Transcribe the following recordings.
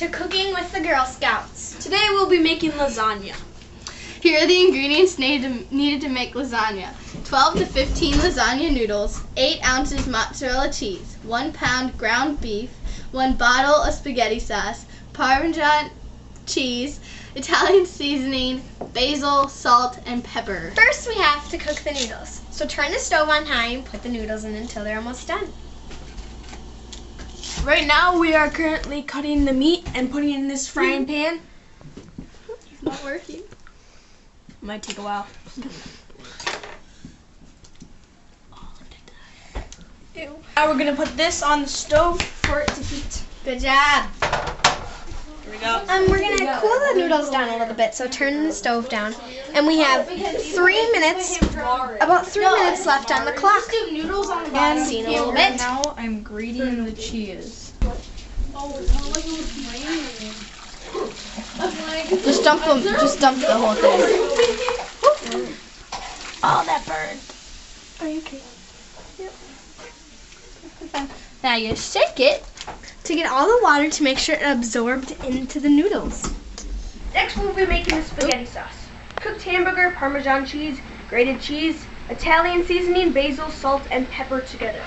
to Cooking with the Girl Scouts. Today we'll be making lasagna. Here are the ingredients needed to make lasagna. 12 to 15 lasagna noodles, 8 ounces mozzarella cheese, 1 pound ground beef, 1 bottle of spaghetti sauce, Parmesan cheese, Italian seasoning, basil, salt, and pepper. First, we have to cook the noodles. So turn the stove on high and put the noodles in until they're almost done. Right now we are currently cutting the meat and putting it in this frying pan. It's not working. Might take a while. Ew. Now we're gonna put this on the stove for it to heat. Good job. Here we go. We're gonna cool the noodles down a little bit, so turn the stove down. And we have 3 minutes, about 3 minutes left on the clock. Noodles on the bottom. See in a little bit. Now I'm grating the cheese. Just dump them. Just dump the whole thing. Oh, that burned. Are you okay? Now you shake it. To get all the water to make sure it absorbed into the noodles. Next we'll be making the spaghetti sauce. Cooked hamburger, Parmesan cheese, grated cheese, Italian seasoning, basil, salt, and pepper together.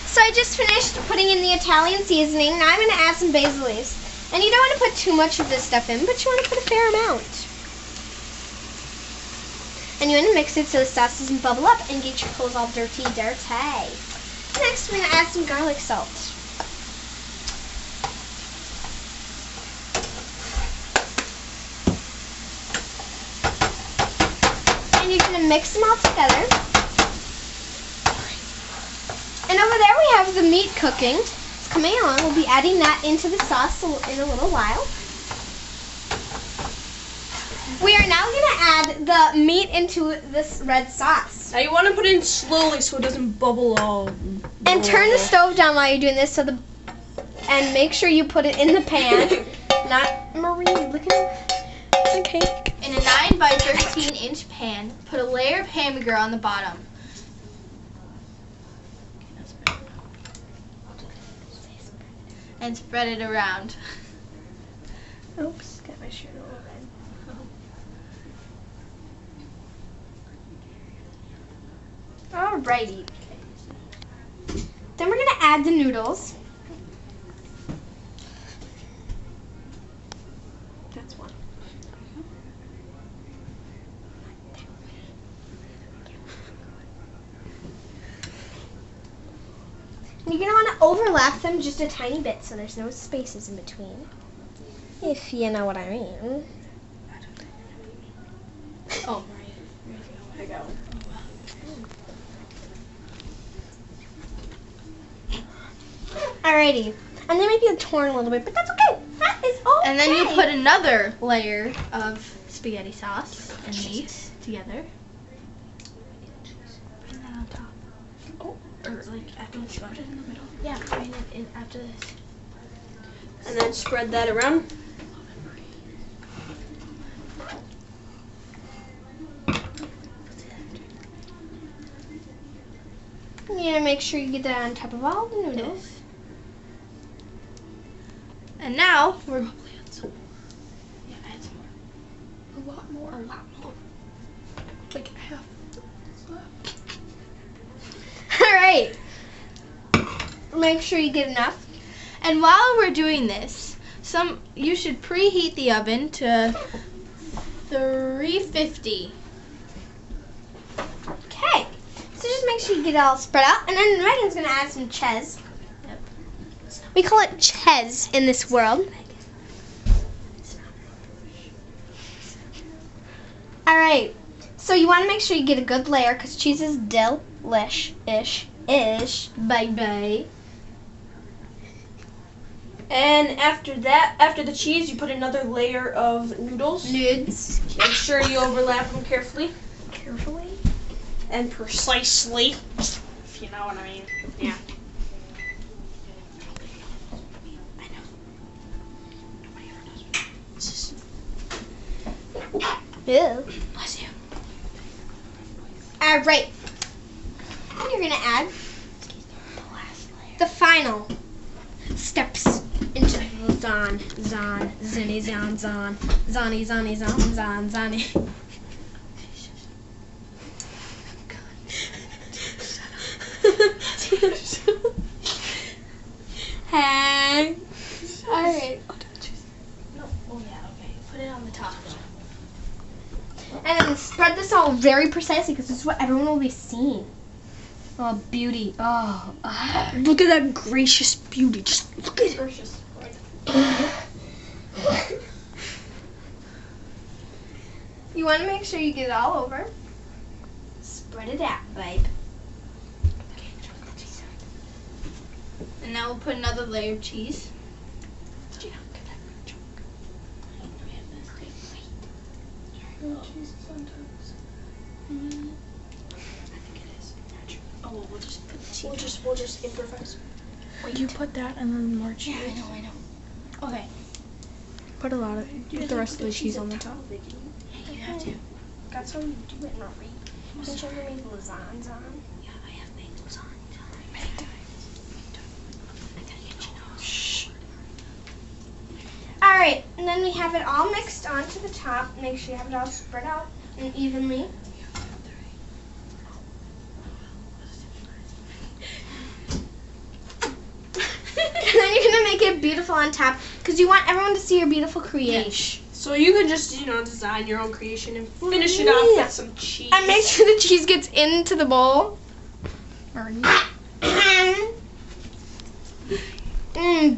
So I just finished putting in the Italian seasoning. Now I'm going to add some basil leaves. And you don't want to put too much of this stuff in, but you want to put a fair amount. And you want to mix it so the sauce doesn't bubble up and get your clothes all dirty. Next, we're going to add some garlic salt. And you're going to mix them all together. And over there we have the meat cooking. It's coming along. We'll be adding that into the sauce in a little while. We are now going to add the meat into this red sauce. Now you want to put it in slowly so it doesn't bubble all. And turn the stove down while you're doing this and make sure you put it in the pan. Not Marie, look at it's okay. In a 9 by 13 inch pan, put a layer of hamburger on the bottom. And spread it around. Oops, got my shirt all red. Alrighty. Then we're gonna add the noodles. That's one. And you're gonna want to overlap them just a tiny bit so there's no spaces in between. If you know what I mean. Oh, there you go. Alrighty. And they might be torn a little bit, but that's okay. That is okay. And then you put another layer of spaghetti sauce and meat together. Put that on top. Oh, or like after it's put it in the middle. Yeah, put it in after this. And then spread that around. You need to make sure you get that on top of all the noodles. And now we're Yeah, add some more. a lot more. Like half. Alright. Make sure you get enough. And while we're doing this, you should preheat the oven to 350. Okay. So just make sure you get it all spread out. And then Megan's going to add some cheese. Yep. We call it cheese in this world. Alright. So you want to make sure you get a good layer because cheese is delish-ish. Baby. And after that, after the cheese, you put another layer of noodles. Nudes. Make sure you overlap them carefully Carefully. and precisely, if you know what I mean. Yeah. Ew. Bless you. Alright. And you're gonna add the final steps into the zon, zinny, zon, zonny, zonny, zon, zonny. Hey. Alright. No. Oh yeah. Okay. Put it on the top. And then spread this all very precisely because this is what everyone will be seeing. Oh, beauty. Oh. Look at that gracious beauty. Just look at it. You want to make sure you get it all over. Spread it out, babe. And now we'll put another layer of cheese. Oh, well, we'll just put the cheese. We'll just improvise. You put that and then more cheese. Yeah, I know. Okay. Put a lot of. Put the rest of the cheese on the top. You have to. Got some do it, Marie. Didn't you ever make lasagna on? Yeah, I have made lasagna. Many times. I gotta get you know. Shh. Alright, and then we have it all mixed onto the top. Make sure you have it all spread out and evenly. And then you're gonna make it beautiful on top because you want everyone to see your beautiful creation. So you could just, design your own creation and finish it off with some cheese. And make sure the cheese gets into the bowl.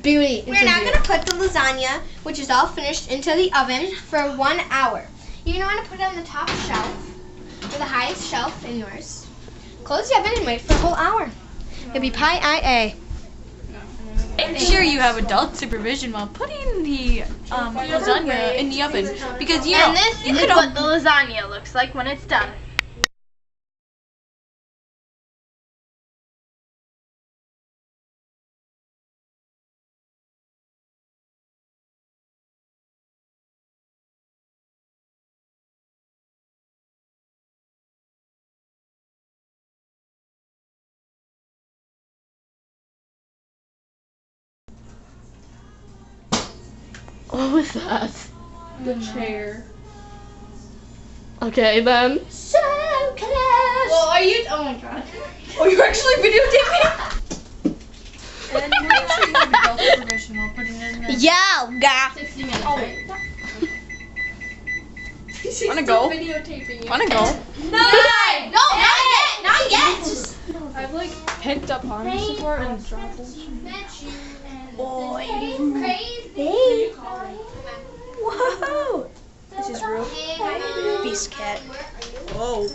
Beauty. We're now going to put the lasagna, which is all finished, into the oven for 1 hour. You're going to want to put it on the top shelf, or the highest shelf in yours. Close the oven and wait for a whole hour. It'll be pie IA. Make sure you have adult supervision while putting the lasagna in the oven, because you know And this is what the lasagna looks like when it's done. What was that? The chair. Okay then. So close. Well, are you? Oh my god. Oh, you're actually videotaping? And make sure you have adult supervision while putting it in there. Yo, guy. 60 minutes. Wanna go? Videotaping. Wanna go? No, not yet. Not yet. I've picked up arm support and dropped it. Boy. Hey. Whoa. This is real. Beast cat. Whoa.